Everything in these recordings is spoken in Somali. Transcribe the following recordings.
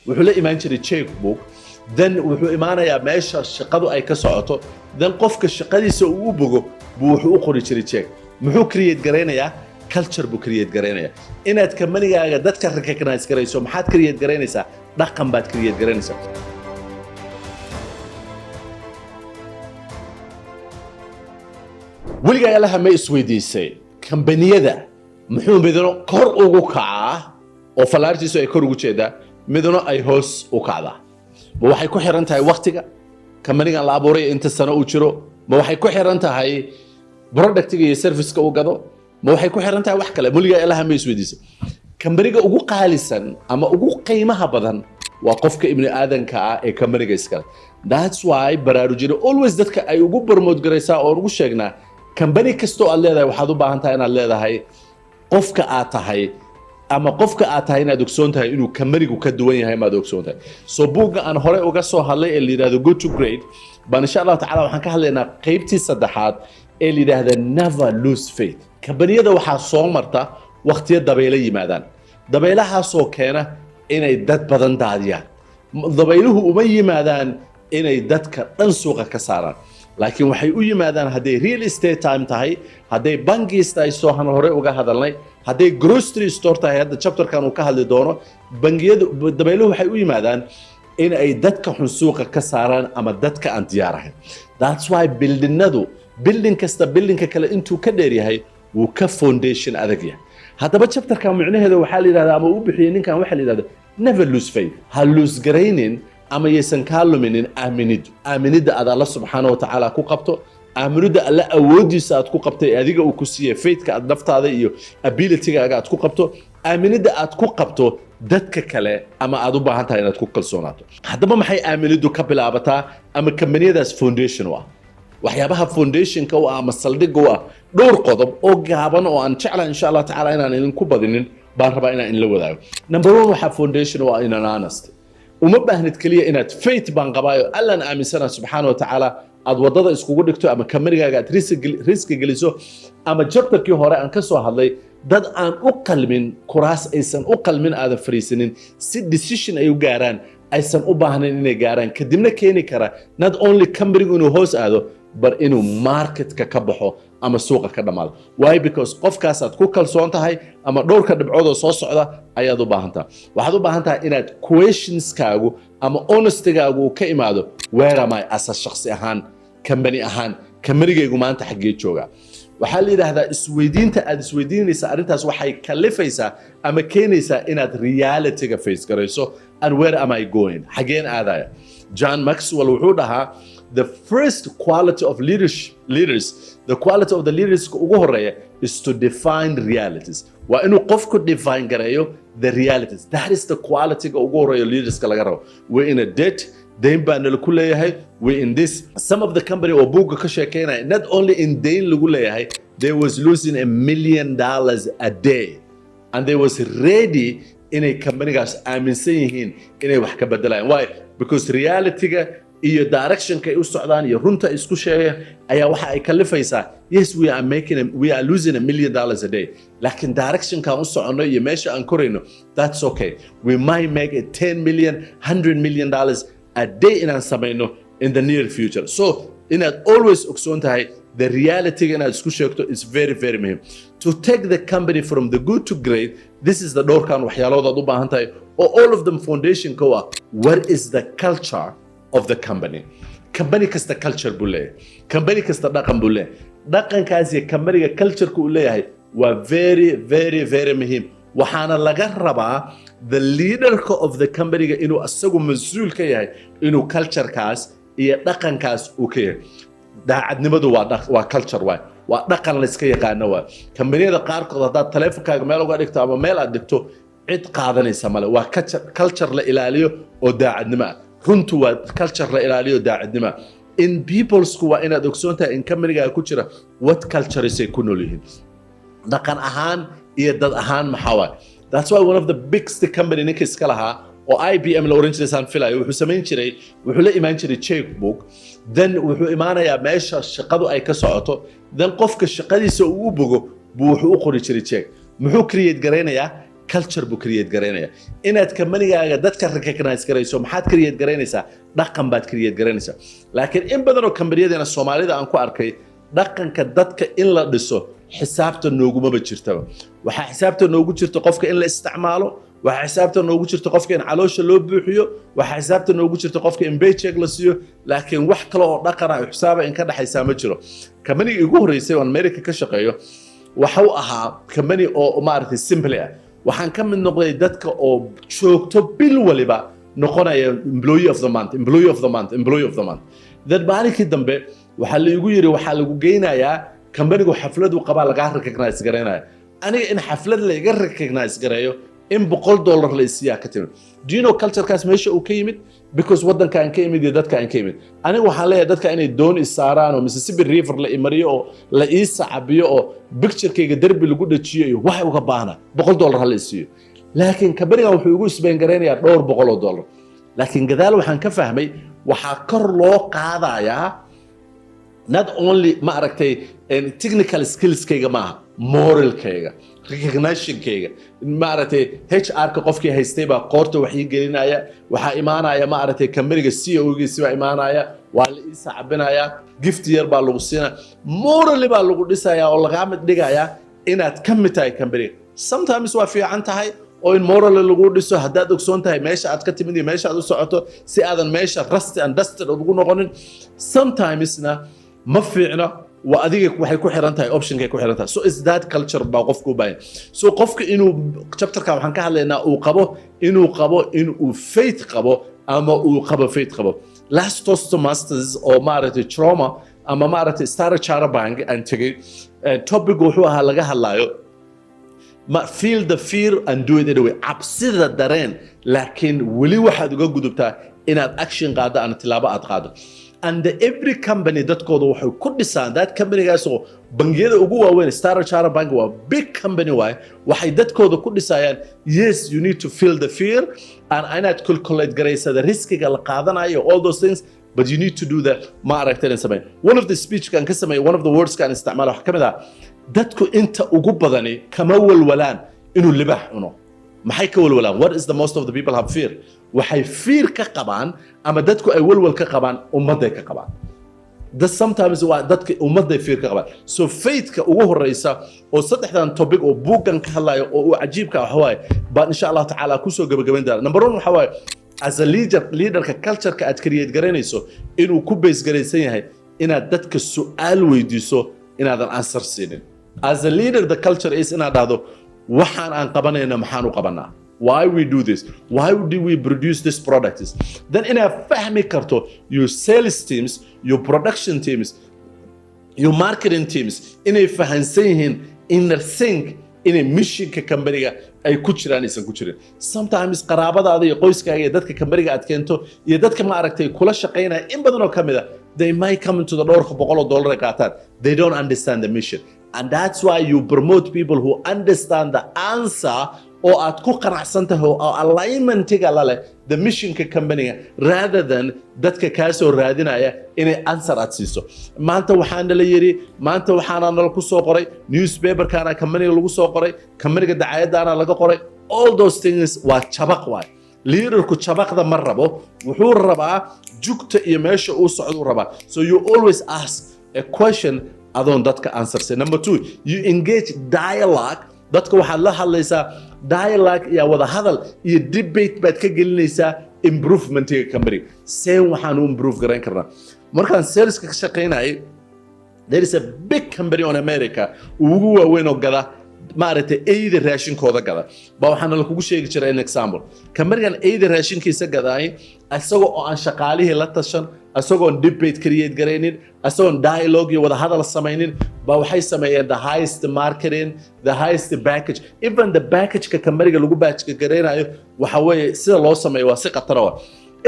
wuxuu la imaan jiray checkbook then wuxuu imaanayaa meesha shaqadu ay ka socoto then qofka shaqadiisa uu u bogo buu wuxuu u qori jiray check muxuu create gareynayaa culture buu create gareynayaa inaad kamanigaaga dadka recognize gareyso maxaad create gareynaysaa dhaqan baad create gareynaysaa weligaa ilaha ma isweydiisay kambaniyada muxuu midno kor ugu kacaa oo falaartiisu ay kor ugu jeedaa midno ay hoos u kacdaa ma waxay ku xiran tahay waqtiga kambanigan la abuuray inta sano uu jiro ma waxay ku xiran tahay productiga iyo serviceka uu gado ma waxay ku xiran tahay wax kale weligaa ilaha ma isweydiisay kambaniga ugu qaalisan ama ugu qiimaha badan waa qofka ibni aadanka ah ee kambaniga iskale that's why Baraarujin always dadka ay ugu barmood garaysaa oo ugu sheegnaa kambani kastoo aad leedahay waxaad u baahan tahay inaad leedahay qofka aad tahay ama qofka aad tahay inaad ogsoon tahay inuu kambanigu ka duwan yahay maad ogsoon tahay soo buugga aan hore uga soo hadlay ee la yidhaahdo go to grade baan insha allahu tacaala waxaan ka hadlaynaa qaybtii saddexaad ee la yidhaahda never lose faith kambaniyada waxaa soo marta waqtiyo dabaylo yimaadaan dabaylahaasoo keena inay dad badan daadiyaan dabayluhu uma yimaadaan inay dadka dhan suuqa ka saaraan laakiin waxay u yimaadaan hadday real estate time tahay hadday bangiis tahay soo han hore uga hadalnay hadday grocery store tahay hadda chapterkan uu ka hadli doono bangiyadu dabayluhu waxay u yimaadaan in ay dadka xun suuqa ka saaraan ama dadka aan diyaar ahayn that's why building kasta buildingka kale intuu ka dheer yahay wuu ka foundation adag yahay haddaba chapterkan micnaheeda waxaa la yidhahdaa ama uu bixiyey ninkan waxaa la yidhahdaa never lose faith ha lose garaynin ama yeysan kaa luminin aaminida aad alla subxaana wa tacaala ku qabto aaminida alla awoodiisa aad ku qabtay adiga uu ku siiyey faithka aad naftaada iyo abilitygaaga aad ku qabto aaminida aad ku qabto dadka kale ama aad u baahan tahay inaad ku kalsoonaato haddaba maxay aaminidu ka bilaabataa ama kambaniyadaas foundation u ah waxyaabaha foundationka u ah ama saldhigga u ah dhowr qodob oo gaaban oo aan jeclahay insha allah tacaala inaan idinku badinin baan rabaa inaan in la wadaago number one waxaa foundation u ah inaan honesty uma baahnid kaliya inaad faith baan qabaayo allan aaminsana subxaana wa tacaala aad waddada iskugu dhigto ama kamarigaaga aad riski geliso ama chapterkii hore aan ka soo hadlay dad aan u qalmin kuraas aysan u qalmin aadan fariisanin si decision ay u gaaraan aysan u baahnayn inay gaaraan kadibna keeni kara not only kamarigu inuu hoos aado bar inuu marketka ka baxo ama suuqa ka dhamaado why because qofkaas aad ku kalsoon tahay ama dhowrka dhibcood oo soo socda ayaad u baahan tahay waxaad u baahan tahay inaad questionskaagu ama honestygaagu uu ka imaado where am I as a shakhsi ahaan company ahaan kamarigaygu maanta xaggee jooga waxaa la yidhaahdaa isweydiinta aad isweydiinaysa arrintaas waxay kalifaysaa ama keenaysaa inaad realityga face garayso and where am I going xaggeen aadaya John Maxwell wuxuu dhahaa the first quality of leaders the quality of the leaders ugu horeeya is to define realities waa inuu qofku define gareeyo the realities that is the quality ugu horeeya leaderska laga rabo we're in a debt dayn baa nala ku leeyahay we're in this some of the company oo buugga ka sheekeynaya not only in dayn lagu leeyahay they was losing $1 million a day and they was ready inay companygaas aaminsan yihiin inay wax ka bedelayaan why because realityga iyo directionka ay u socdaan iyo runta isku sheegaya ayaa waxa ay kalifaysaa yes we are losing $1 million a day laakiin directionka u socono iyo meesha aan korayno that's okay we might make a $10 million $100 million a day inaan samayno in the near future so inaad always ogsoon tahay the reality inaad isku sheegto is very very muhim to take the company from the good to great this is the doorkan waxyaaloodaad u baahan tahay oo all of them foundation ka ah what is the culture of the company kasta culture buu leeyahay company kasta dhaqan buu leeyahay dhaqankaas iyo companyga culture-ka uu leeyahay waa very very very muhiim waxaana laga rabaa the leaderka of the companyga inuu asagu mas'uul ka yahay inuu culturekaas iyo dhaqankaas uu ka yahay daacadnimadu waa culture waa dhaqan la iska yaqaano waa kambaniyada qaarkood haddaad taleefankaaga meel uga dhigto ama meel aad dhigto cid qaadanaysa male waa culture la ilaaliyo oo daacadnimo ah runtu waa culture la ilaaliyo daacadnimo in peoplesku waa inaad ogsoon tahay in kamarigaaga ku jira what cultures ay ku nool yihiin dhaqan ahaan iyo dad ahaan maxaa waay that's why one of the biggest company ninka iska lahaa oo IBM la oran jiray saan filayo wuxuu la imaan jiray checkbook then wuxuu imaanayaa meesha shaqadu ay ka socoto then qofka shaqadiisa uu u bogo buu wuxuu u qori jiray check muxuu create gareynayaa culture buu create garaynaya inaad kambanigaaga dadka recognize garayso maxaad create garaynaysaa dhaqan baad create garaynaysaa laakiin in badan oo kambaniyadana Soomaalida aan ku arkay dhaqanka dadka in la dhiso xisaabta nooguma jirtaba waxa xisaabta noogu jirto qofka in la isticmaalo waxa xisaabta noogu jirto qofka in caloosha loo buuxiyo waxa xisaabta noogu jirto qofka in paycheck la siiyo laakiin wax kale oo dhaqan ah xisaaba in ka dhaxaysa ma jiro kambaniga ugu horeysay oo America ka shaqeeyo waxa uu ahaa kambani oo maartay simple ah waxaan ka mid noqday dadka oo joogto bil waliba noqonaya employee of the month dad maalintii dambe waxa la igu yiri waxa lagu geynayaa kambanigu xafladu qaba laga recognize gareynaya aniga in xaflad la iga recognize gareeyo in $100 la isiyaa ka timid do you know culture kaas meesha uu ka yimid because wadanka aan ka yimid iyo dadka aan ka yimid aniga waxaan leeyahay dadka inay doon isaaraan oo Mississippi River la imariyo oo la isacabiyo oo picture-kayga darbi lagu dhajiyo iyo wax uga baahna $100 la isiyo laakiin kambaniga wuxuu ugu isbeen gareynayaa $200 laakiin gadaal waxaan ka fahmay waxa kor loo qaadayaa not only ma aragtay technical skills kayga maaha moral kayga recognition kayga ma aragtay HR ka qofkii haystay baa qoorta wax ii gelinaya waxa imaanaya ma aragtay kambaniga CEO giisa baa imaanaya waa la ii saabinaya gift yar baa lagu siinaa morally baa lagu dhisaya oo laga mid dhigaya inaad ka mid tahay kambaniga sometimes waa fiican tahay oo in moral lagu dhiso haddaad ogsoon tahay meesha aad ka timid iyo meesha aad u socoto si aadan meesha rusty and dusted ugu noqonin sometimesna ma fiicna wa adiga waxay ku xiran tahay option-kay ku xiran tahay so is that culture baa qofku u baahan so qofka inuu chapter-ka waxaan ka hadlaynaa uu qabo inuu faith qabo ama uu qabo faith qabo last Toastmasters oo maaragtay trauma ama maaragtay Star Charter Bank and tagay topic wuxuu ahaa laga hadlayo feel the fear and do it anyway cabsida dareen laakiin wali waxaad uga gudubtaa inaad action qaado ama tilaabo aad qaado and every company dadkooda waxay ku dhisaan that company-gaas oo bangiyada ugu waaweyn Star Charter Bank waa big company waxay dadkooda ku dhisayaan yes you need to feel the fear and inaad calculate garaysa the riskiga la qaadanayo all those things but you need to do that ma aragteen samay one of the speech kan ka samay one of the words kan isticmaalo waxa kamid ah dadku inta ugu badani kama walwalaan inuu libax cuno maxay ka walwalaan what is the most of the people have fear waxay fear ka qabaan ama dadku ay walwal ka qabaan ummaday ka qabaan that sometimes waa dadka ummaday fear ka qabaan so faith-ka ugu horeysa oo saddexdan topic oo buugan ka hadlayo oo uu cajiibka ah waxa baa insha Allah taala ku soo gabagabayn doona number 1 waxa as a leader-ka culture-ka aad create garanayso inuu ku base garaysan yahay inaad dadka su'aal weydiiso inaadan answer siinin as a leader the culture is inaad dhahdo waxaan aan qabanayna maxaan u qabanaa why we do this why do we produce this product then inaad fahmi karto your sales teams your production teams your marketing teams inay fahansan yihiin inner sync inay missionka kambaniga ay ku jiraan aysan ku jirin sometimes qaraabadaada iyo qoyskaaga iyo dadka kambaniga aad keento iyo dadka ma aragtay kula shaqeynaya in badan oo kamid ah they might come into the $100 ay qaataan they don't understand the mission and that's why you promote people who understand the answer oo aad ku qanacsan tahay oo alignment-iga la leh the missionka kambaniga rather than dadka kaa soo raadinaya inay answer aad siiso maanta waxaana la yiri maanta waxaana nala ku soo qoray newspaper-kana kambaniga lagu soo qoray kambaniga dacaayadaana laga qoray all those things waa jabaq waay leaderku jabaqda ma rabo wuxuu rabaa jugta iyo meesha uu socdo rabaa so you always ask a question adoon dadka answer say number 2 you engage dialogue dadka waxaad la hadlaysaa dialogue iyo wada hadal iyo debate baad ka gelinaysaa improvement-iga kambaniga seen waxaan u improve garayn karnaa markaan saleska ka shaqaynayay there is a big company on America ugu waaweyn oo gada maaragtay eyda raashinkooda gada baa waxaana la kugu sheegi jiray an example kambanigan eyda raashinkiisa gadaay isagoo oo aan shaqaalihii la tashan isagoo debate create garaynin isagoo dialogue iyo wada hadal samaynin baa waxay sameeyeen the highest marketing the highest package even the package-ka kambaniga lagu package garaynayo waxa weeye sida loo sameeyo waa si khatar ah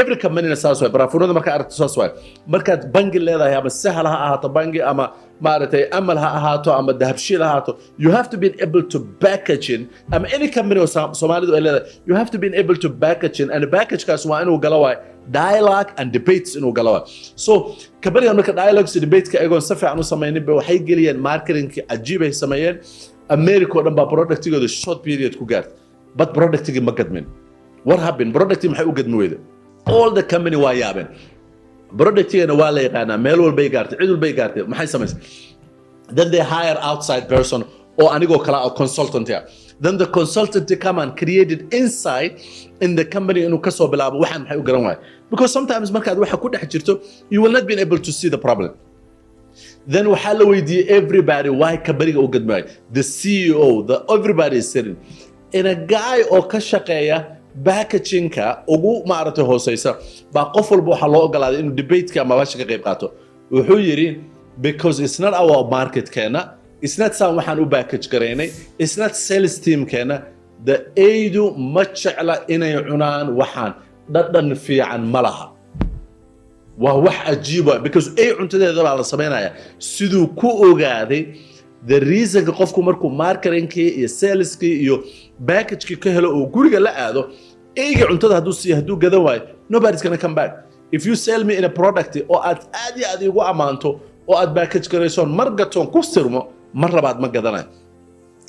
every company saas way baraafurada marka aragto saas way markaad bangi leedahay ama sahal ha ahaato bangi ama maaragtay amal ha ahaato ama dahabshiil ha ahaato you have to be able to package in ama any company oo Soomaalidu ay leedahay you have to be able to package in and the package kaas waa inuu galo waay dialogue and debates inuu galo waay so company marka dialogues and debates ka eegoon si fiican u sameeynin ba waxay geliyeen marketing-ki cajiib ay sameeyeen America oo dhan baa product-igooda short period ku gaartay but productigi ma gadmin. What happened? Productigi maxay u gadmi weyday? All the company waa yaabeen. Productigana waa la yaqaanaa, meel walbay gaartay, cid walbay gaartay, maxay samaysay? Then they hire outside person oo anigoo kala oo consultant ah. Then the consultant come and created insight in the company inuu ka soo bilaabo waxaan maxay u garan waay. Because sometimes markaad waxa ku dhex jirto, you will not be able to see the problem. Then waxaa la weydiiyey everybody why company-ga u gadmay. The CEO, everybody is sitting. In a guy oo ka shaqeeya packaging-ka ugu maaragtay hooseysa baa qof walba waxaa loo ogolaaday inuu debate-ka ama baasha ka qayb qaato. Wuxuu yidhi because it's not our market keena, it's not saan waxaan u package garaynay, it's not sales team keena, the aydu ma jecla inay cunaan waxaan dhadhan fiican ma laha. waa wax ajiib ah because ay cuntadeeda baa la sameynaya siduu ku ogaaday the reason qofku markuu marketingkii iyo saleskii iyo packagekii ka helo oo guriga la aado ayga cuntada hadduu gadan waayo nobody's gonna come back. If you sell me in a product oo aad igu amaanto oo aad package garayso mar gatoon ku sirmo mar labaad ma gadanayo.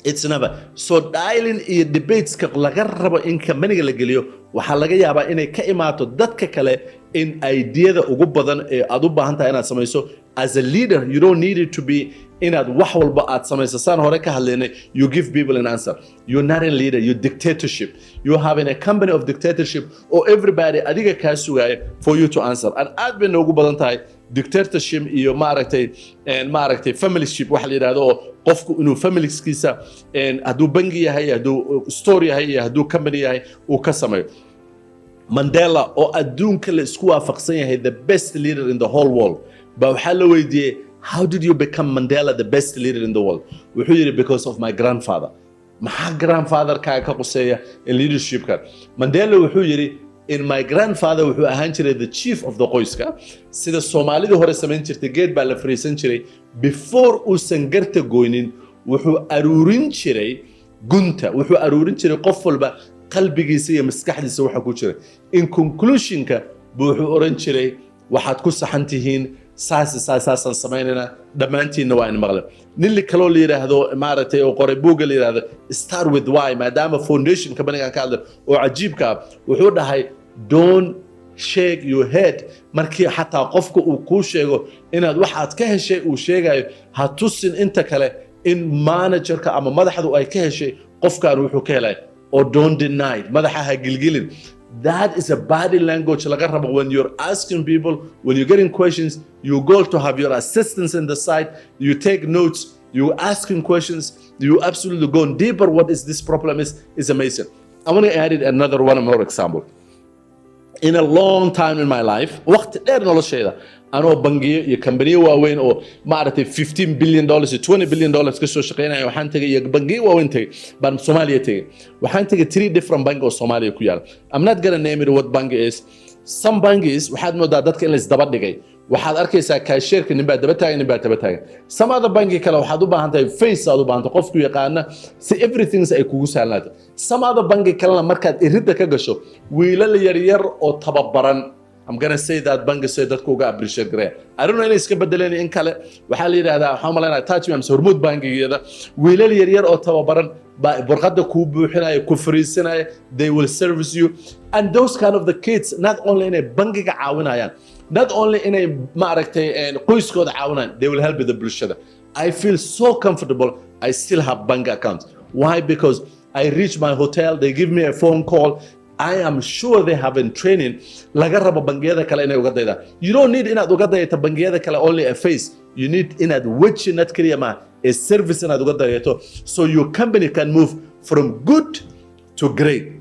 It's never. So dialing iyo debateska laga rabo in company-ga la geliyo waxaa laga yaabaa inay ka imaato dadka kale in ideada ugu badan ee aad u baahan tahay inaad samayso. As a leader, you don't need it to be inaad wax walba aad samayso. Saan hore ka hadlaynay, you give people an answer. You're not a leader, you're dictatorship. You're having a company of dictatorship or everybody adiga kaa sugaya for you to answer. And aad bay noogu badan tahay dictatorship iyo maaragtay familyship waxa la yidhaahdo oo qofku inuu familieskiisa hadduu bangi yahay, hadduu store yahay iyo hadduu company yahay uu ka sameeyo. Mandela oo adduunka la isku waafaqsan yahay the best leader in the whole world ba waxaa la weydiiyey how did you become Mandela the best leader in the world? Wuxuu yidhi because of my grandfather. maxaa grandfather-kaaga ka quseeya in leadership-ka? Mandela wuxuu yidhi in my grandfather wuxuu ahaan jiray the chief of the qoyska sida Soomaalida hore samayn jirtay geed baa la fariisan jiray before uusan garta goynin wuxuu aruurin jiray gunta wuxuu aruurin jiray qof walba qalbigiisa iyo maskaxdiisa waxa ku jira. In conclusion-ka wuxuu oran jiray waxaad ku saxan tihiin saasan samaynayna dhammaantiinna waa in maqlan. Nili kaloo la yidhaahdo maaragtay oo qoray buugga la yidhaahdo start with why maadaama foundation company-gan ka hadla oo cajiibka ah wuxuu dhahay don't shake your head markii xataa qofka uu kuu sheego inaad waxaad ka heshay uu sheegayo ha tusin inta kale in managerka ama madaxdu ay ka heshay qofkaan wuxuu ka helay or don't deny madaxa ha gilgilin. That is a body language laga rabo when you're asking people, when you're getting questions, you go to have your assistants in the side, you take notes, you asking questions, you absolutely go deeper what is this problem is amazing. I want to add another one more example. In a long time in my life, waqti dheer noloshayda anoo bangiyo iyo companiyo waaweyn oo maaragtay $15 billion iyo $20 billion ka soo shaqeynaya waxaan tagay iyo bangiyo waaweyn tagay baan Soomaaliya tagay waxaan tagay 3 different bank oo Soomaaliya ku yaala. I'm not gonna name it what bank is. Some banks waxaad moodaa dadka in la isdaba dhigay waxaad arkaysaa cashier-ka nin baa daba taagan nin baa daba taagan. Some other banki kale waxaad u baahan tahay face aad u baahan tahay qofku yaqaana si everything ay kugu sahlanaato. Some other banki kalena markaad iridda ka gasho wiilal yar oo tababaran. I'm going to say that banki say dadku uga appreciate gareeya. I don't know inay iska bedeleen in kale waxaa la yidhaahdaa waxaan malaynayaa Touchmans hormuud bankigeeda wiilal yar oo tababaran baa burqada kuu buuxinaya ku fariisanaya they will service you and those kind of the kids not only inay bankiga caawinayaan not only inay maaragtay qoyskooda caawinayaan they will help the bulshada. I feel so comfortable I still have bank accounts. Why? Because I reach my hotel they give me a phone call. I am sure they have been training laga rabo bangiyada kale inay uga dayda. You don't need inaad uga dayto bangiyada kale only a face. You need inaad weji not kaliya ma a service inaad uga dayto so your company can move from good to great.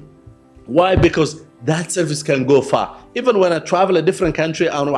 Why? Because that service can go far. Even when I travel a different country and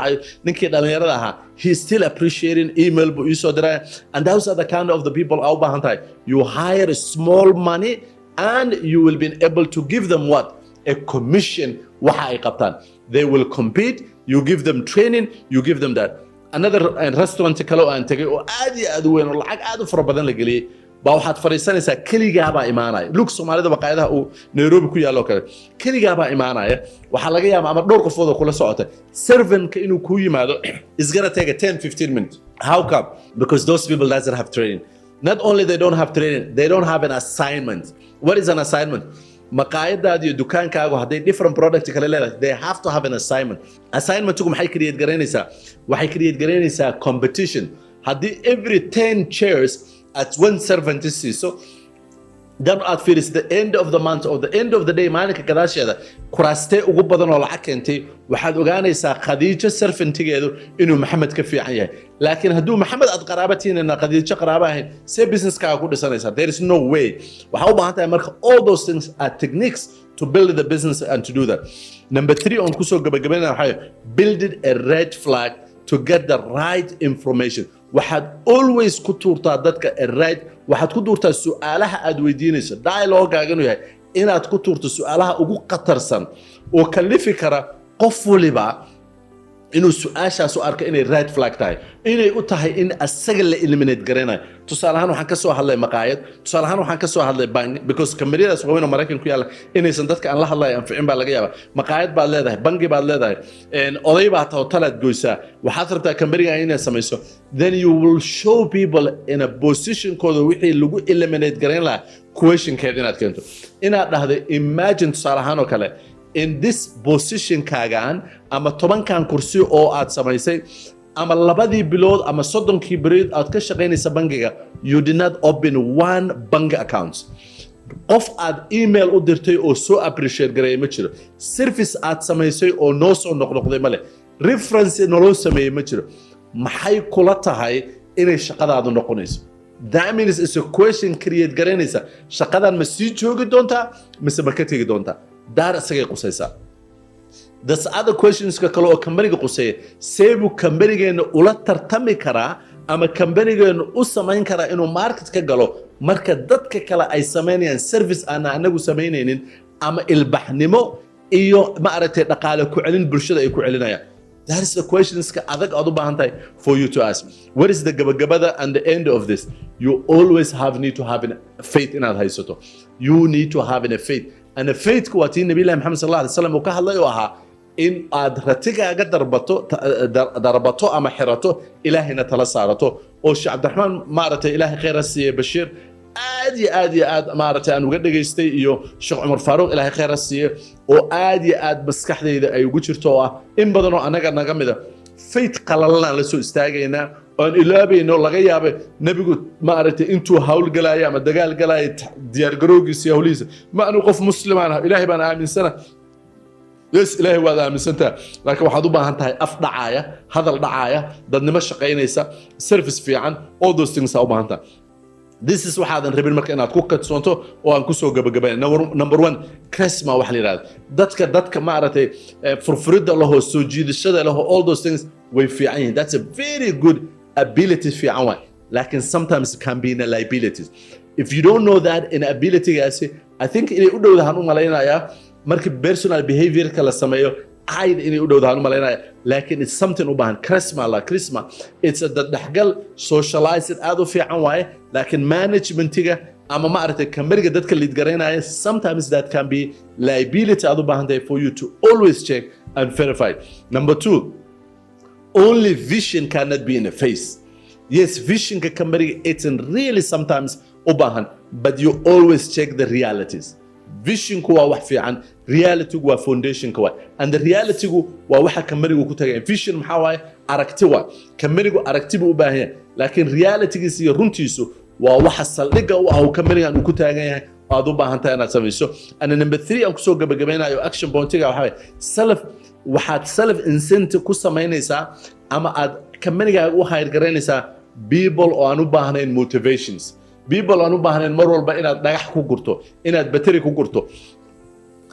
ninkii dhalinyarada ahaa he's still appreciating email bu isoo diray and those are the kind of the people au baahan tahay. You hire small money and you will be able to give them what? A commission waxa ay qabtaan. They will compete, you give them training, you give them that. Another restaurant kale oo aan tagay oo aad iyo aad u weyn oo lacag aad u fara badan la geliyay baa waxaad fariisanaysaa keligaa baa imaanaya. Look Soomaalida baqaayadaha uu Nairobi ku yaalo kale keligaa baa imaanaya waxaa laga yaabaa ama dhowr qofood oo kula socota servant-ka inuu ku yimaado is gonna take a 10-15 minutes. How come? Because those people doesn't have training. Not only they don't have training, they don't have an assignment. What is an assignment? maqaayadaada iyo dukaankaagu hadday different product kale leedahay they have to have an assignmentigu maxay create garaynaysaa waxay create garaynaysaa competition haddii every 10 chairs at one servant siiso dan aad fiiriso the end of the month or the end of the day maalinka gadaasheeda kuraastee ugu badan oo lacag keentay waxaad ogaanaysaa khadiijo serfantigeedu inuu maxamed ka fiican yahay laakiin hadduu maxamed aad qaraabatiinna khadiijo qaraaba ahayn see businesskaaga ku dhisanaysaa there is no way waxaa u baahan tahay marka all those things are techniques to build the business and to do that number 3 on kusoo gabagabaynaa waxaa building a red flag to get the right information waxaad always ku tuurtaa dadka right waxaad ku tuurtaa su'aalaha aad weydiinayso dialogue-gaaga inuu yahay inaad ku tuurto su'aalaha ugu qatarsan oo kalifi kara qof waliba inuu su'aashaas u arko inay red flag tahay inay u tahay in asaga la eliminate garanayo tusaale ahaan waxaan ka soo hadlay maqaayad tusaale ahaan waxaan ka soo hadlay bank because kamariyadaas waaweyn oo Mareykan ku yaala inaysan dadka aan la hadlayo anficin baa laga yaabaa maqaayad baad leedahay bangi baad leedahay oday baa tahay talaad goysaa waxaad rabtaa kamariga inay samayso then you will show people in a position kooda wixii lagu eliminate garayn lahaa questionkeed inaad keento inaad dhahdo imagine tusaale ahaan oo kale in this position kaagaan ama 10kan kursi oo aad samaysay ama 2 bilood ama 30 bilood aad ka shaqaynaysa bangiga you did not open one bank account qof aad email u dirtay oo soo appreciate gareey ma jiro service aad samaysay oo noo soo noqnoqday male reference noo sameeyay ma jiro maxay kula tahay inay shaqadaadu noqonayso that means it's a question create garanaysa shaqadan ma sii joogi doontaa mise ma ka tagi doontaa daar asagay qusaysaa das other questions ka kale oo kambaniga qusay seebu kambanigeena ula tartami karaa ama kambanigeena u samayn karaa inuu market ka galo marka dadka kale ay sameynayaan service aan anagu sameynaynin ama ilbaxnimo iyo ma aragtay dhaqaale ku celin bulshada ay ku celinayaan that is the questions ka adag aad u baahan tahay for you to ask what is the gabagabada and the end of this you always need to have faith in aad haysato you need to have a faith and faith ku waa tii nabi Muhammad sallallahu alayhi wasallam uu ka hadlay oo ahaa in aad ratigaaga darbato ama xirato ilaahina tala saarato oo Sheikh Abdurrahman maartay ilaahay khayr siiye Bashir aad maartay aan uga dhageystay iyo Sheikh Umar Faruq ilaahay khayr siiye oo aad maskaxdayda ay ugu jirto oo ah in badan oo anaga naga mid ah faith qalalana la soo istaagayna oo ilaabayno laga yaabay nabigu maartay intuu hawl galay ama dagaal galay diyaar garowgiisa hawliisa ma anu qof muslimaan ah ilaahay baan aaminsana yes ilaahay waa aaminsantaa laakiin waxaad u baahan tahay af dhacaaya hadal dhacaaya dadnimo shaqaynaysa service fiican all those things are u baahan tahay this is waxaadan rabin marka inaad ku kadsoonto oo aan ku soo gabagabayn number 1 charisma wax la yiraahdo dadka maartay furfurida laho soo jiidashada laho all those things way fiican yihiin that's a very good ability fiican way laakiin sometimes it can be a liability if you don't know that in ability gaasi I think inay u dhowdahan u malaynayaa markii personal behavior kala sameeyo ayd inay u dhowdahan u malaynayaa laakiin it's something u baahan charisma it's a dadxgal socialized aad u fiican way laakiin managementiga ama ma aragtay kamariga dadka lead garaynaya sometimes that can be liability aad u baahan tahay for you to always check and verify number 2 only vision cannot be in a face yes vision ka kamariga it's really sometimes u baahan but you always check the realities vision ku waa wax fiican reality waa foundation ka waa and the reality waa waxa kamarigu ku tagay vision maxaa waaye aragti waa kamarigu aragti buu u baahan yahay laakiin reality-giisa iyo runtiisu waa waxa saldhiga u ah kamarigan uu ku taagan yahay aad u baahan tahay inaad samayso and number 3 aan ku soo gabagabeynayo action point-ga waxaad self incentive ku samaynaysaa ama aad kamarigaaga u hayr garaynaysaa people oo aan u baahnayn motivations people aan u baahnayn mar walba inaad dhagax ku gurto inaad battery ku gurto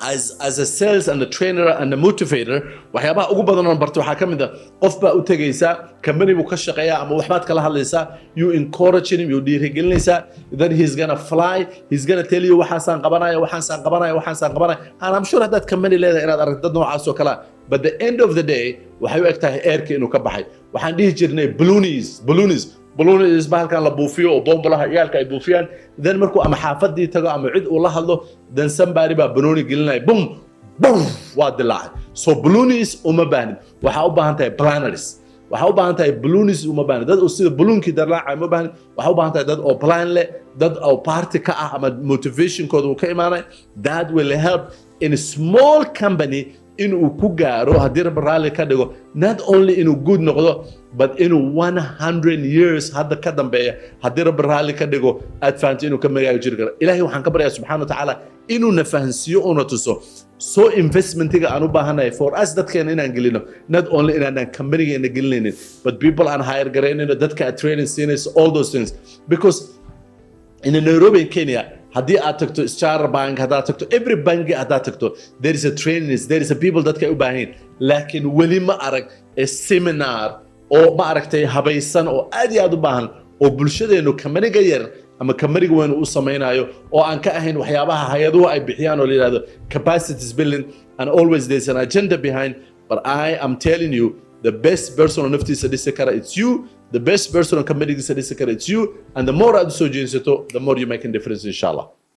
as a sales and a trainer and a motivator waxyaabaha ugu badan oo barto waxa kamid ah qof baa u tagaysa company buu ka shaqeeyaa ama waxbaad kala hadlaysaa you encourage him you dhiirigelinaysaa then he's going to fly he's going to tell you waxaan qabanaya and I'm sure that company leedahay inaad aragtid noocaas oo kala but the end of the day waxay u egtahay airka inuu ka baxay waxaan dhihi jirnay balloonies bahalkan la buufiyo oo bombolaha iyalka ay buufiyaan then markuu ama xaafadii tago ama cid uu la hadlo then somebody baa ballooni gelinay boom waa dilaacay so balloonies uma baahnid waxa u baahan tahay waxaa u baahan tahay balloons uma baahna dad oo sida balloonki darlaacay ma baahna waxaa u baahan tahay dad oo plan leh dad oo party ka ah ama motivationkooda uu ka imaanay that will help in a small company inuu ku gaaro haddii rabbi raalli ka dhigo not only inuu good noqdo but inuu 100 years hadda ka dambeeya haddii rabbi raalli ka dhigo aad fahanto inuu ka magaayo jiri karo ilaahay waxaan ka baryaa subxaana wa tacaala inuu na fahansiiyo una tuso so investmentiga aan u baahanahay for us dadkeena inaan gelino not only inaanan companygeena gelinaynin but people aan hire garaynayno dadka aad training siinayso all those things because in Nairobi in Kenya haddii aad tagto Star Bank haddaad tagto every bank haddaad tagto there is a training there is a people dadka ay u baahan yihiin laakiin weli ma arag a seminar oo ma aragtay habaysan oo aad iyo aad u baahan oo bulshadeenu kamaniga yar ama kamaniga weyn u samaynayo oo aan ka ahayn waxyaabaha hay-aduhu ay bixiyaan oo la yidhahdo capacities building and always there's an agenda behind but I am telling you the best person on naftiisa dhisi kara it's you the best person on kamanigiisa dhisi kara it's you and the more aad u soo jeedsato the more you make a difference inshallah